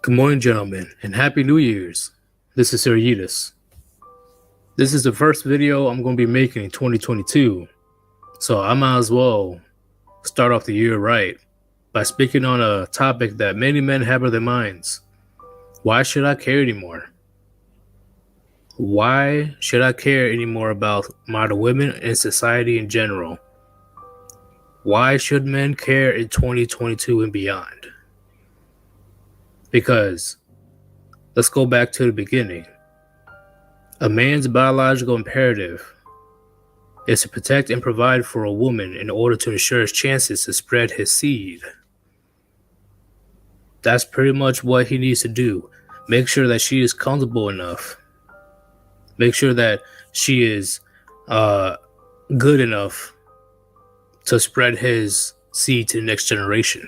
Good morning, gentlemen, and Happy New Year's. This is Sir Yeetus. This is the first video I'm going to be making in 2022, so I might as well start off the year right by speaking on a topic that many men have on their minds. Why should I care anymore? Why should I care anymore about modern women and society in general? Why should men care in 2022 and beyond? Because let's go back to the beginning. A man's biological imperative is to protect and provide for a woman in order to ensure his chances to spread his seed. That's pretty much what he needs to do. Make sure that she is comfortable enough. Make sure that she is good enough to spread his seed to the next generation.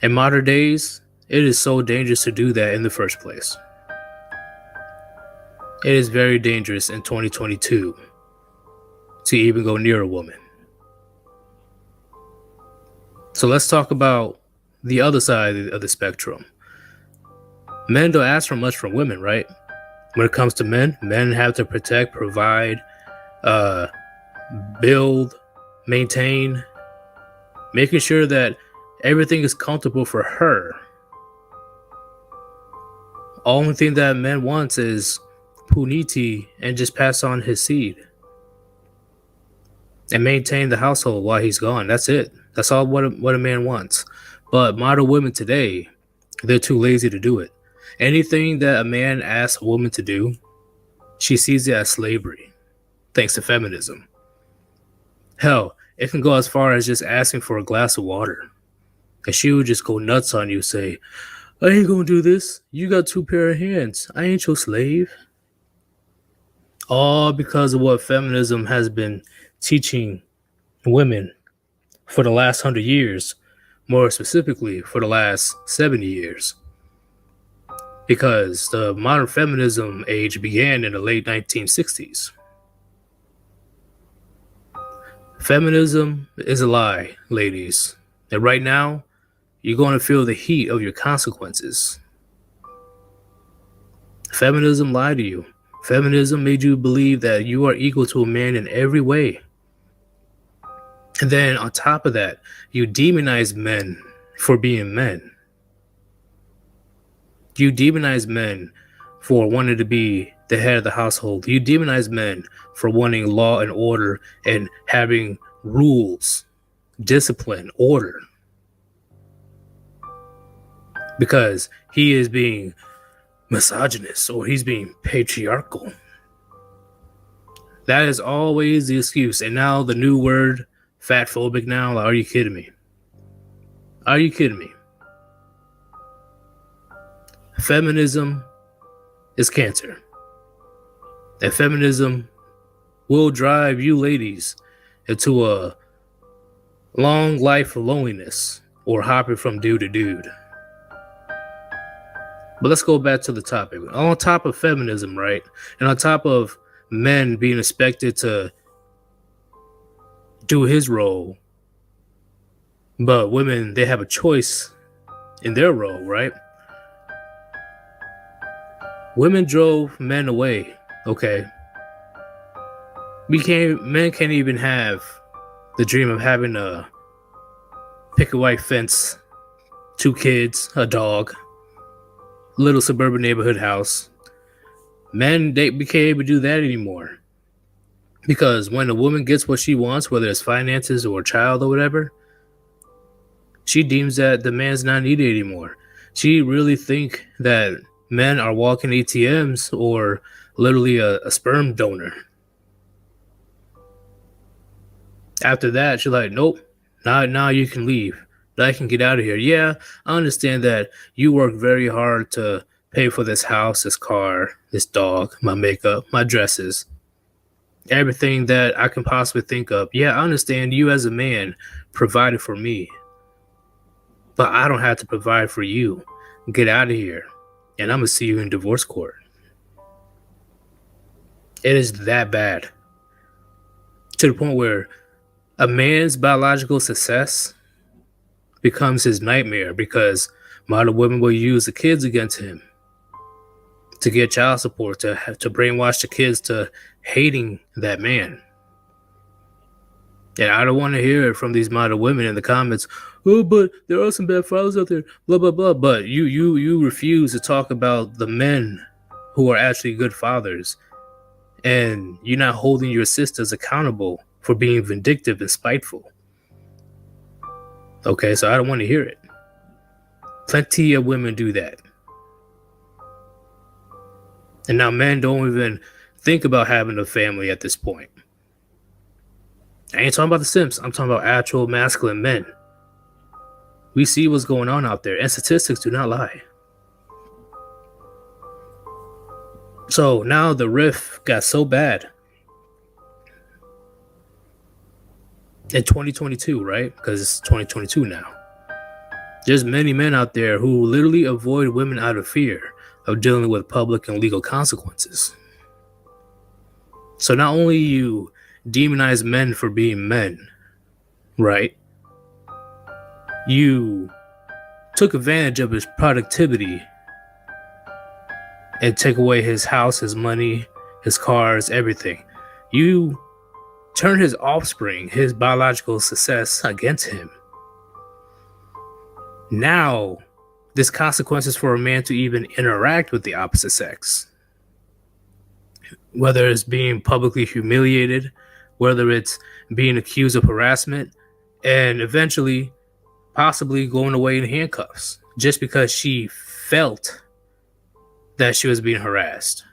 In modern days, it is so dangerous to do that in the first place. It is very dangerous in 2022 to even go near a woman. So let's talk about the other side of the spectrum. Men don't ask for much from women, right? When it comes to men have to protect, provide, build, maintain, making sure that everything is comfortable for her. Only thing that man wants is puniti and just pass on his seed and maintain the household while he's gone. That's it. That's all what a man wants. But modern women today, they're too lazy to do it. Anything that a man asks a woman to do, she sees it as slavery, thanks to feminism. Hell, it can go as far as just asking for a glass of water. And she would just go nuts on you, say, I ain't gonna do this. You got two pair of hands. I ain't your slave. All because of what feminism has been teaching women for the last 100 years, more specifically for the last 70 years. Because the modern feminism age began in the late 1960s. Feminism is a lie, ladies. And right now, you're going to feel the heat of your consequences. Feminism lied to you. Feminism made you believe that you are equal to a man in every way. And then on top of that, you demonize men for being men. You demonize men for wanting to be the head of the household. You demonize men for wanting law and order and having rules, discipline, order. Because he is being misogynist or he's being patriarchal. That is always the excuse. And now the new word, fatphobic now, are you kidding me? Are you kidding me? Feminism is cancer. And feminism will drive you ladies into a long life of loneliness or hopping from dude to dude. But let's go back to the topic. On top of feminism, right? And on top of men being expected to do his role, but women, they have a choice in their role, right? Women drove men away. Okay. Men can't even have the dream of having a picket white fence, 2 kids, a dog, little suburban neighborhood house. Men, they can't able to do that anymore. Because when a woman gets what she wants, whether it's finances or a child or whatever, she deems that the man's not needed anymore. She really think that men are walking ATMs or literally a sperm donor. After that, she's like, nope, now you can leave. I can get out of here. Yeah, I understand that you work very hard to pay for this house, this car, this dog, my makeup, my dresses, everything that I can possibly think of. Yeah, I understand you as a man provided for me, but I don't have to provide for you. Get out of here, and I'm going to see you in divorce court. It is that bad. To the point where a man's biological success becomes his nightmare because Modern women will use the kids against him to get child support, to brainwash the kids to hating that man. And I don't want to hear it from these modern women in the comments. Oh, but there are some bad fathers out there. Blah blah blah. But you refuse to talk about the men who are actually good fathers, and you're not holding your sisters accountable for being vindictive and spiteful. Okay, so I don't want to hear it. Plenty of women do that. And now men don't even think about having a family at this point. I ain't talking about the simps. I'm talking about actual masculine men. We see what's going on out there, and statistics do not lie. So now the rift got so bad in 2022, right? Because it's 2022 now. There's many men out there who literally avoid women out of fear of dealing with public and legal consequences. So not only you demonize men for being men, right? You took advantage of his productivity and take away his house, his money, his cars, everything. You turn his offspring, his biological success against him. Now, there's consequences for a man to even interact with the opposite sex. Whether it's being publicly humiliated, whether it's being accused of harassment, and eventually possibly going away in handcuffs just because she felt that she was being harassed.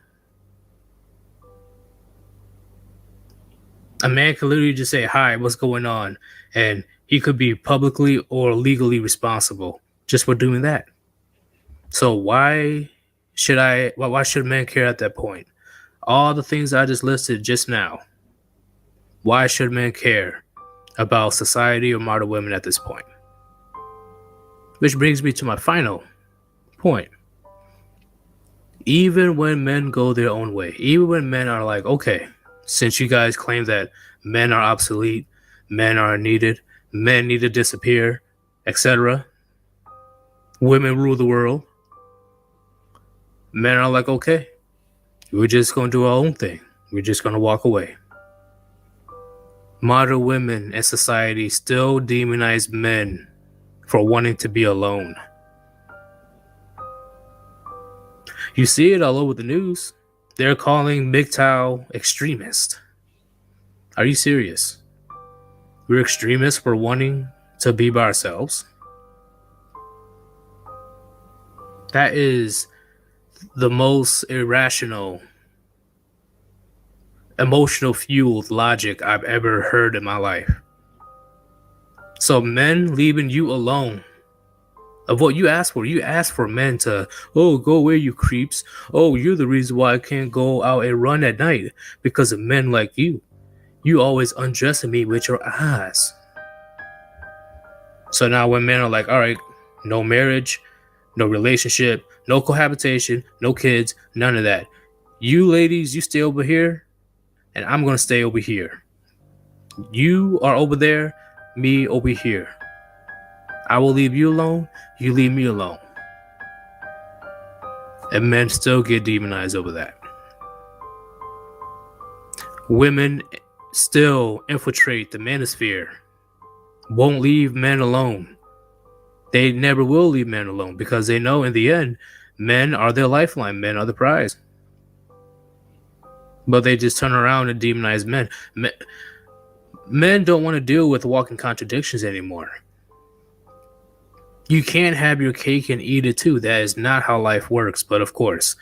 A man could literally just say, "Hi, what's going on?" And he could be publicly or legally responsible just for doing that. So why should men care at that point? All the things I just listed just now. Why should men care about society or modern women at this point? Which brings me to my final point. Even when men go their own way, even when men are like, okay, since you guys claim that men are obsolete, men are needed, men need to disappear, etc., women rule the world, men are like, okay, we're just going to do our own thing. We're just going to walk away. Modern women and society still demonize men for wanting to be alone. You see it all over the news. They're calling MGTOW extremist. Are you serious? We're extremists for wanting to be by ourselves? That is the most irrational, emotional fueled logic I've ever heard in my life. So men leaving you alone of what you asked for. You asked for men to, oh, go away, you creeps. Oh, you're the reason why I can't go out and run at night, because of men like you. You always undressing me with your eyes. So now when men are like, all right, no marriage, no relationship, no cohabitation, no kids, none of that. You ladies, you stay over here, and I'm going to stay over here. You are over there, me over here. I will leave you alone, you leave me alone. And men still get demonized over that. Women still infiltrate the manosphere, won't leave men alone. They never will leave men alone because they know in the end, men are their lifeline, men are the prize. But they just turn around and demonize men. Men don't want to deal with walking contradictions anymore. You can't have your cake and eat it too. That is not how life works. But of course,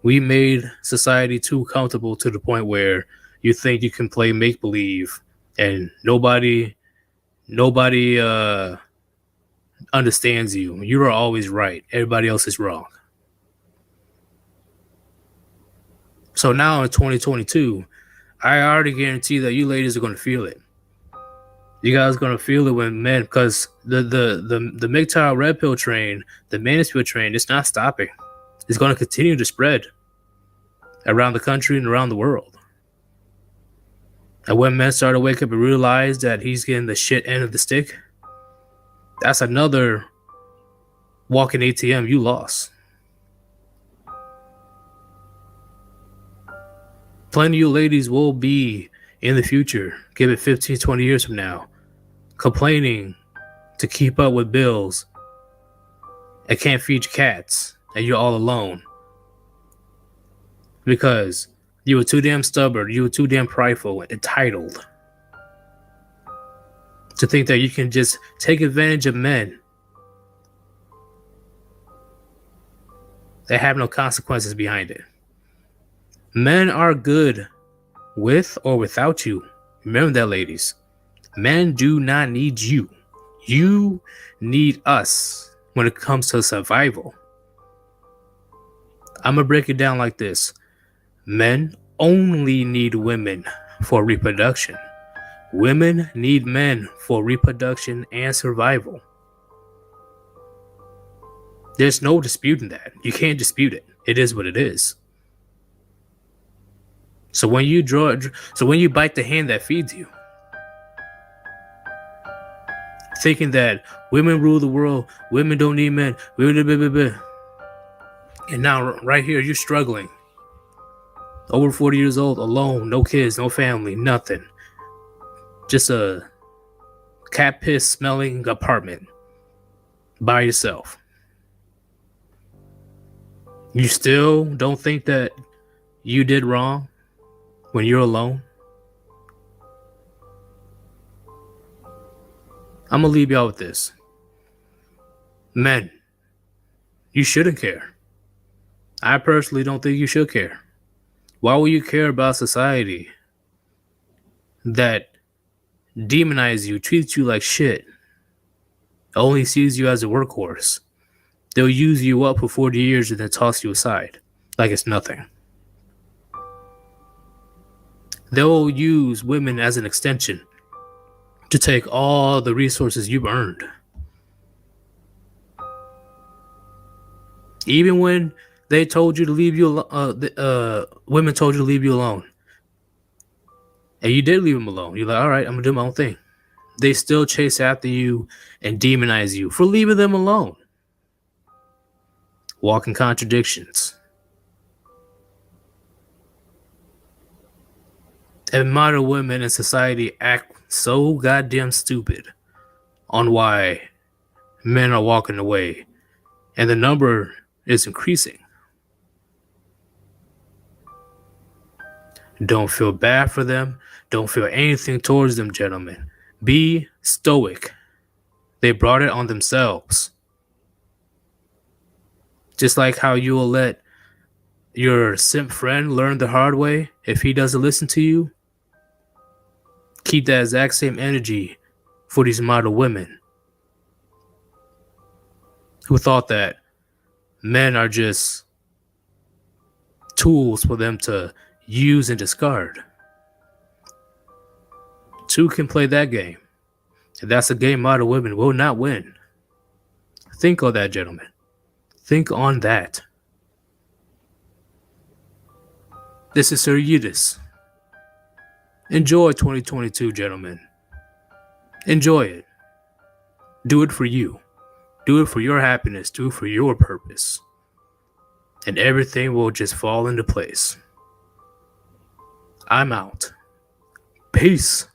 we made society too comfortable to the point where you think you can play make-believe and nobody understands you. You are always right. Everybody else is wrong. So now in 2022, I already guarantee that you ladies are going to feel it. You guys are going to feel it when men, because the MGTOW red pill train, the manosphere train, it's not stopping. It's going to continue to spread around the country and around the world. And when men start to wake up and realize that he's getting the shit end of the stick, that's another walking ATM, you lost. Plenty of you ladies will be in the future, give it 15, 20 years from now, complaining to keep up with bills and can't feed your cats and you're all alone because you were too damn stubborn, you were too damn prideful, entitled to think that you can just take advantage of men that have no consequences behind it. Men are good with or without you. Remember that, ladies. Men do not need you. You need us when it comes to survival. I'm going to break it down like this. Men only need women for reproduction. Women need men for reproduction and survival. There's no disputing that. You can't dispute it. It is what it is. So when you bite the hand that feeds you, thinking that women rule the world, women don't need men, and now right here you're struggling, over 40 years old, alone, no kids, no family, nothing, just a cat piss smelling apartment by yourself. You still don't think that you did wrong when you're alone? I'm gonna leave y'all with this. Men, you shouldn't care. I personally don't think you should care. Why would you care about society that demonizes you, treats you like shit, only sees you as a workhorse? They'll use you up for 40 years and then toss you aside like it's nothing. They'll use women as an extension to take all the resources you've earned. Even when they told you to leave you, women told you to leave you alone, and you did leave them alone. You're like, all right, I'm gonna do my own thing. They still chase after you and demonize you for leaving them alone. Walking contradictions. And modern women in society act so goddamn stupid on why men are walking away, and the number is increasing. Don't feel bad for them. Don't feel anything towards them, gentlemen. Be stoic. They brought it on themselves. Just like how you will let your simp friend learn the hard way if he doesn't listen to you. Keep that exact same energy for these model women who thought that men are just tools for them to use and discard. Two can play that game. And that's a game model women will not win. Think on that, gentlemen. Think on that. This is Sir Yudis. Enjoy 2022, gentlemen. Enjoy it. Do it for you. Do it for your happiness. Do it for your purpose. And everything will just fall into place. I'm out. Peace.